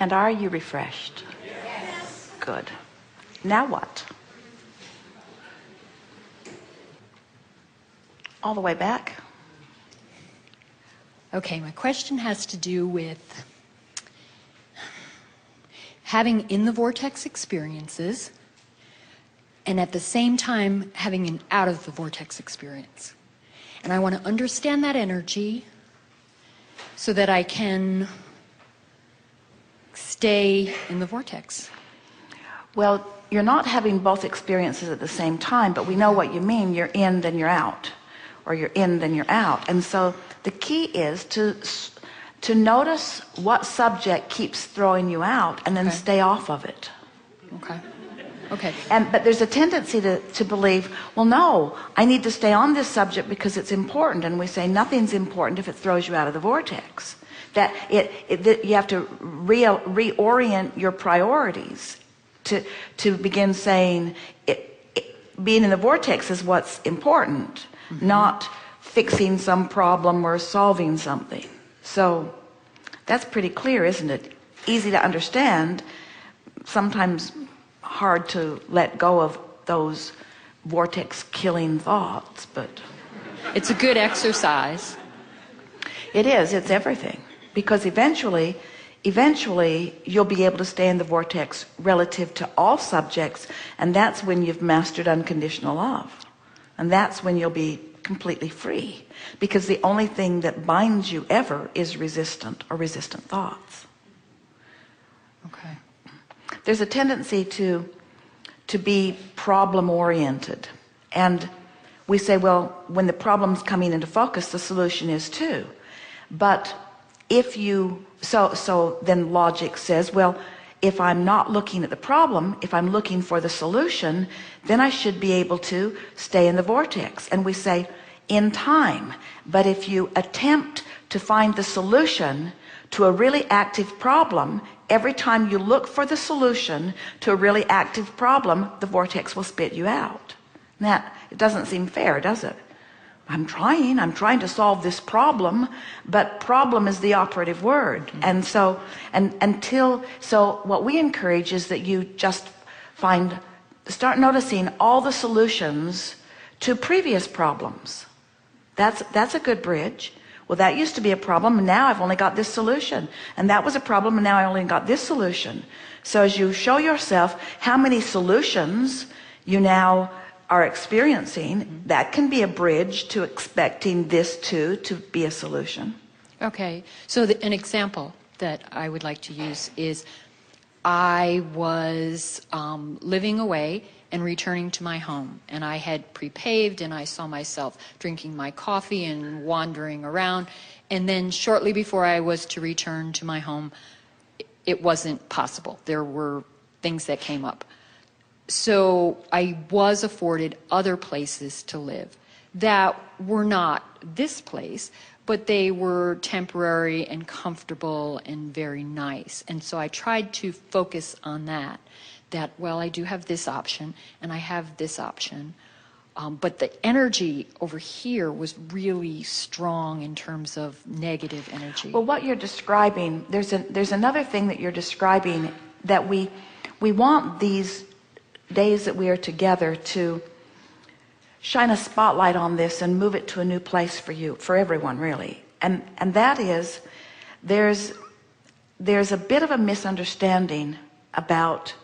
And are you refreshed? Yes. Good. Now what? All the way back? Okay, my question has to do with having in the vortex experiences and at the same time having an out of the vortex experience. And I want to understand that energy so that I can stay in the vortex. Well, you're not having both experiences at the same time, but we know what you mean. You're in, then you're out. Or you're in, then you're out. And so the key is to notice what subject keeps throwing you out and then stay off of it. Okay. Okay. But there's a tendency to believe, well, no, I need to stay on this subject because it's important. And we say nothing's important if it throws you out of the vortex. That you have to reorient your priorities to begin saying being in the vortex is what's important, not fixing some problem or solving something. So that's pretty clear, isn't it? Easy to understand, sometimes hard to let go of those vortex killing thoughts, but it's a good exercise. It is, it's everything. Because eventually you'll be able to stay in the vortex relative to all subjects, and that's when you've mastered unconditional love. And that's when you'll be completely free. Because the only thing that binds you ever is resistant thoughts. Okay. There's a tendency to be problem-oriented. And we say, well, when the problem's coming into focus, the solution is too. But if you, so then logic says, well, if I'm not looking at the problem, if I'm looking for the solution, then I should be able to stay in the vortex. And we say, in time. But if you attempt to find the solution to a really active problem, every time you look for the solution to a really active problem, the vortex will spit you out. Now, it doesn't seem fair, does it? I'm trying to solve this problem, but problem is the operative word. And so what we encourage is that you just start noticing all the solutions to previous problems. That's a good bridge. Well, that used to be a problem, and now I've only got this solution. And that was a problem, and now I only got this solution. So as you show yourself how many solutions you now are experiencing, that can be a bridge to expecting this to be a solution. Okay, so an example that I would like to use is I was living away and returning to my home, and I had pre-paved, and I saw myself drinking my coffee and wandering around, and then shortly before I was to return to my home, it wasn't possible. There were things that came up. So I was afforded other places to live that were not this place, but they were temporary and comfortable and very nice. And so I tried to focus on that, well, I do have this option and I have this option. But the energy over here was really strong in terms of negative energy. Well, what you're describing, there's another thing that you're describing, that we want these days that we are together to shine a spotlight on this and move it to a new place for you, for everyone really. And that is, there's a bit of a misunderstanding about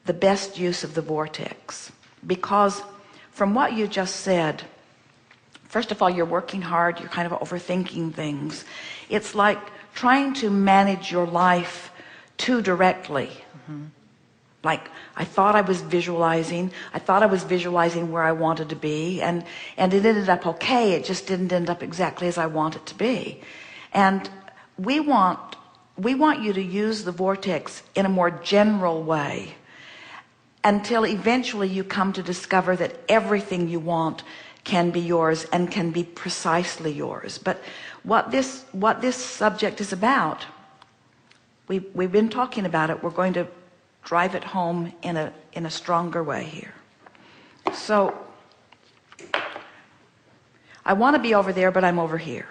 the best use of the vortex. Because from what you just said, first of all, you're working hard, you're kind of overthinking things. It's like trying to manage your life too directly. Like, I thought I was visualizing where I wanted to be, and it ended up okay, it just didn't end up exactly as I want it to be. And we want you to use the vortex in a more general way, until eventually you come to discover that everything you want can be yours and can be precisely yours. But what this subject is about, we've been talking about it, we're going to drive it home in a stronger way here. So I want to be over there, but I'm over here.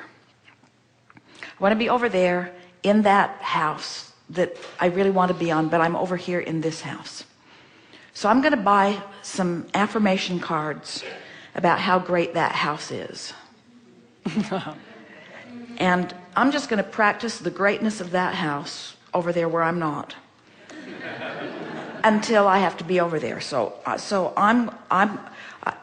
I want to be over there in that house that I really want to be on, but I'm over here in this house. So I'm going to buy some affirmation cards about how great that house is. And I'm just going to practice the greatness of that house over there where I'm not, until I have to be over there. So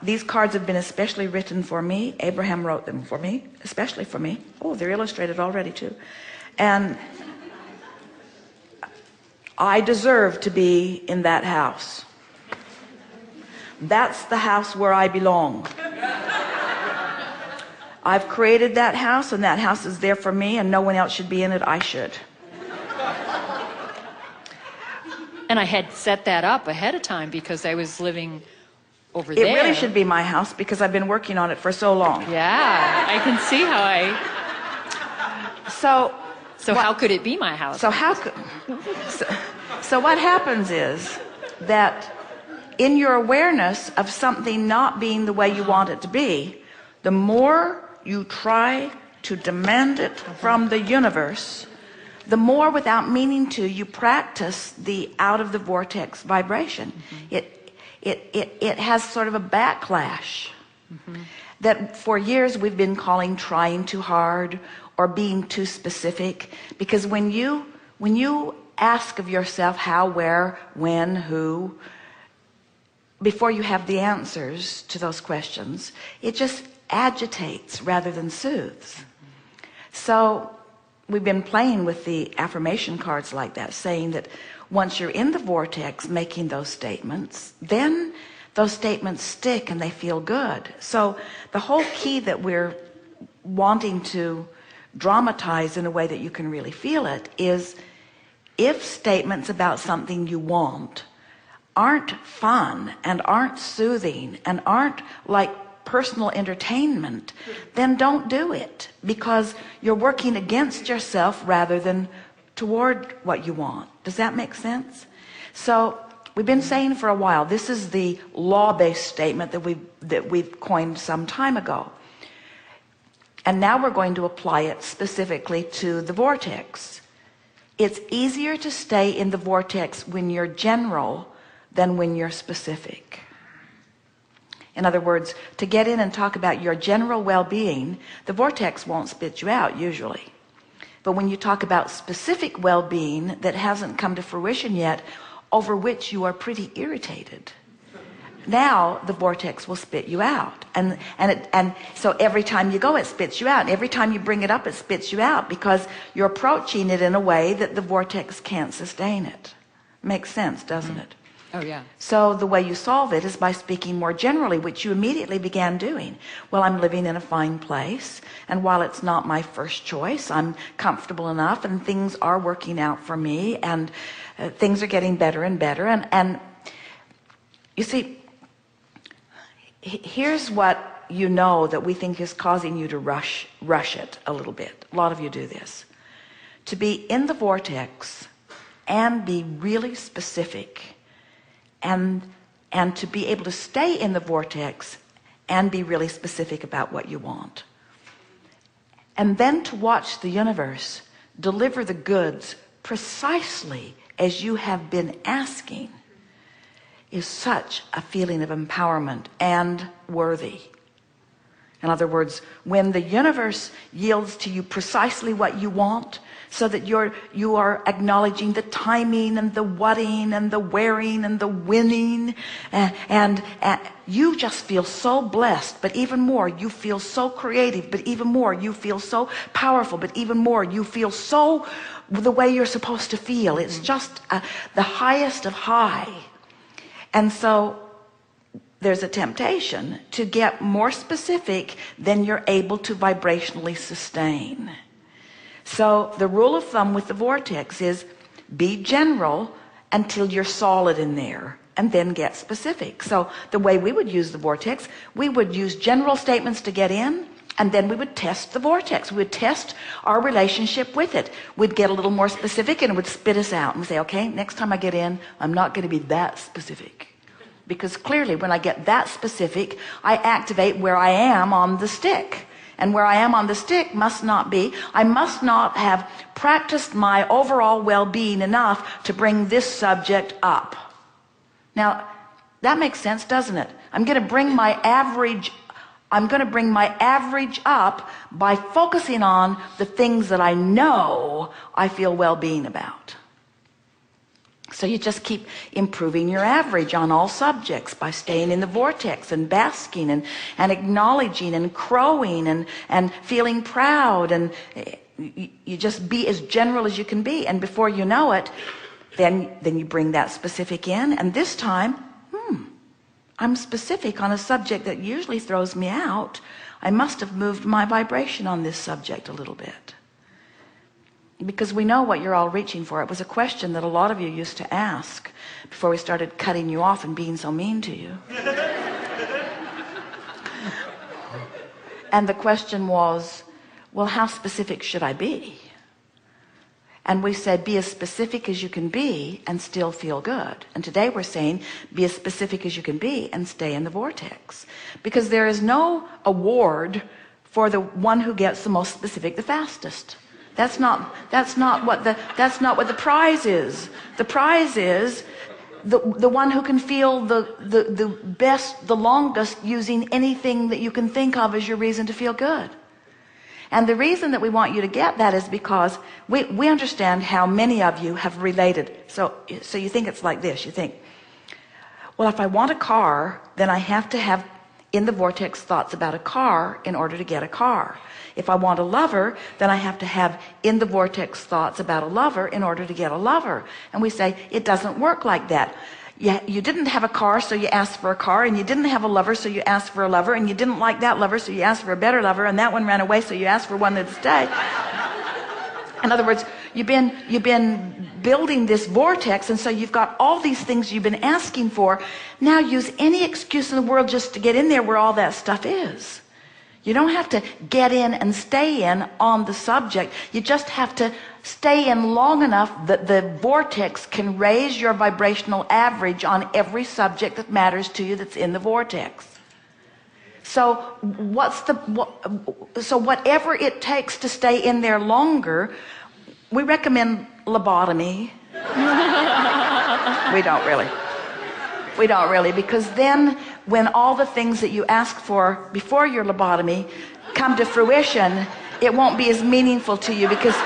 these cards have been especially written for me. Abraham wrote them for me, especially for me. Oh, they're illustrated already too. And I deserve to be in that house. That's the house where I belong. I've created that house, and that house is there for me, and no one else should be in it. I should. And I had set that up ahead of time because I was living over there. It really should be my house because I've been working on it for so long. Yeah, I can see how So how could it be my house? So what happens is that in your awareness of something not being the way you want it to be, the more you try to demand it from the universe, the more, without meaning to, you practice the out of the vortex vibration. It has sort of a backlash that for years we've been calling trying too hard or being too specific. Because when you ask of yourself how, where, when, who, before you have the answers to those questions, it just agitates rather than soothes. So we've been playing with the affirmation cards like that, saying that once you're in the vortex making those statements, then those statements stick and they feel good. So the whole key that we're wanting to dramatize in a way that you can really feel it is, if statements about something you want aren't fun and aren't soothing and aren't like personal entertainment, then don't do it, because you're working against yourself rather than toward what you want. Does that make sense? So we've been saying for a while, this is the law-based statement that we've coined some time ago, and now we're going to apply it specifically to the vortex. It's easier to stay in the vortex when you're general than when you're specific. In other words, to get in and talk about your general well-being, the vortex won't spit you out usually. But when you talk about specific well-being that hasn't come to fruition yet, over which you are pretty irritated, now the vortex will spit you out. And so every time you go, it spits you out. And every time you bring it up, it spits you out, because you're approaching it in a way that the vortex can't sustain it. Makes sense, doesn't it? Oh, yeah. So the way you solve it is by speaking more generally, which you immediately began doing. Well, I'm living in a fine place, and while it's not my first choice, I'm comfortable enough, and things are working out for me, and things are getting better and better. And you see, here's what you know that we think is causing you to rush it a little bit. A lot of you do this. To be in the vortex and be really specific, and to be able to stay in the vortex and be really specific about what you want, and then to watch the universe deliver the goods precisely as you have been asking, is such a feeling of empowerment and worthy. In other words, when the universe yields to you precisely what you want, so that you are acknowledging the timing and the whatting and the wearing and the winning, and you just feel so blessed, but even more you feel so creative, but even more you feel so powerful, but even more you feel so the way you're supposed to feel. It's just the highest of high. And so there's a temptation to get more specific than you're able to vibrationally sustain. So the rule of thumb with the vortex is be general until you're solid in there, and then get specific. So the way we would use the vortex, we would use general statements to get in, and then we would test the vortex. We would test our relationship with it. We'd get a little more specific, and it would spit us out, and we'd say, okay, next time I get in, I'm not going to be that specific. Because clearly when I get that specific, I activate where I am on the stick. And where I am on the stick must not be. I must not have practiced my overall well-being enough to bring this subject up. Now, that makes sense, doesn't it? I'm going to bring my average up by focusing on the things that I know I feel well-being about. So you just keep improving your average on all subjects by staying in the vortex and basking and acknowledging and crowing and feeling proud, and you just be as general as you can be. And before you know it, then you bring that specific in, and this time, I'm specific on a subject that usually throws me out. I must have moved my vibration on this subject a little bit. Because we know what you're all reaching for. It was a question that a lot of you used to ask before we started cutting you off and being so mean to you. And the question was, well, how specific should I be? And we said, be as specific as you can be and still feel good. And today we're saying, be as specific as you can be and stay in the vortex. Because there is no award for the one who gets the most specific the fastest. That's not what the prize is. The prize is the one who can feel the best, the longest, using anything that you can think of as your reason to feel good. And the reason that we want you to get that is because we understand how many of you have related. So you think it's like this. You think, well, if I want a car, then I have to have in the vortex thoughts about a car in order to get a car. If I want a lover, then I have to have in the vortex thoughts about a lover in order to get a lover. And we say, it doesn't work like that. You didn't have a car, so you asked for a car, and you didn't have a lover, so you asked for a lover, and you didn't like that lover, so you asked for a better lover, and that one ran away, so you asked for one that'd stay. In other words, you've been building this vortex, and so you've got all these things you've been asking for. Now use any excuse in the world just to get in there where all that stuff is. You don't have to get in and stay in on the subject. You just have to stay in long enough that the vortex can raise your vibrational average on every subject that matters to you that's in the vortex. So whatever it takes to stay in there longer, we recommend lobotomy. We don't really, because then when all the things that you ask for before your lobotomy come to fruition, it won't be as meaningful to you because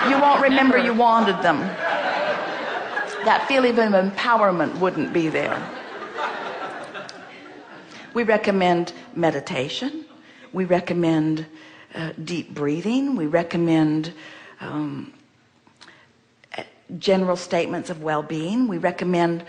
you won't remember you wanted them. That feeling of empowerment wouldn't be there. We recommend meditation. We recommend deep breathing. We recommend general statements of well-being. We recommend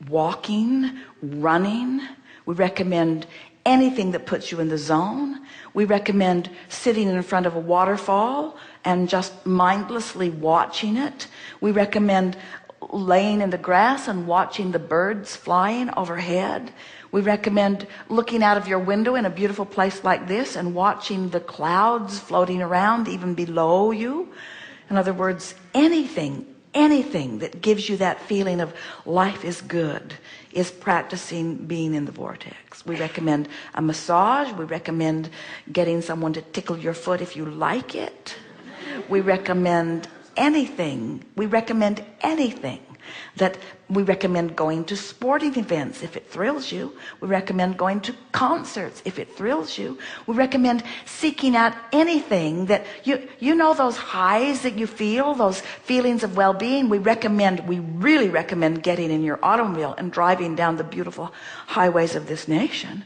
walking, running. We recommend anything that puts you in the zone. We recommend sitting in front of a waterfall and just mindlessly watching it. We recommend laying in the grass and watching the birds flying overhead. We recommend looking out of your window in a beautiful place like this and watching the clouds floating around even below you. In other words, anything that gives you that feeling of life is good is practicing being in the vortex. We recommend a massage. We recommend getting someone to tickle your foot if you like it. We recommend anything. We recommend going to sporting events if it thrills you. We recommend going to concerts if it thrills you. We recommend seeking out anything that you know, those highs that you feel, those feelings of well-being. We really recommend getting in your automobile and driving down the beautiful highways of this nation.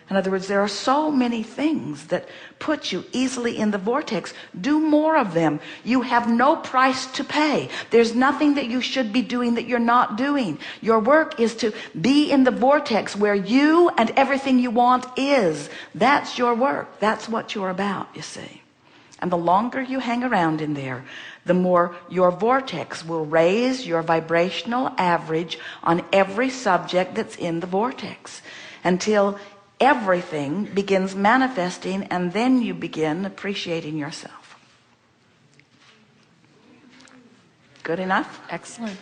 In other words, there are so many things that put you easily in the vortex. Do more of them. You have no price to pay. There's nothing that you should be doing that you're not doing. Your work is to be in the vortex where you and everything you want is. That's your work. That's what you're about, you see. And the longer you hang around in there, the more your vortex will raise your vibrational average on every subject that's in the vortex until everything begins manifesting, and then you begin appreciating yourself. Good enough? Excellent.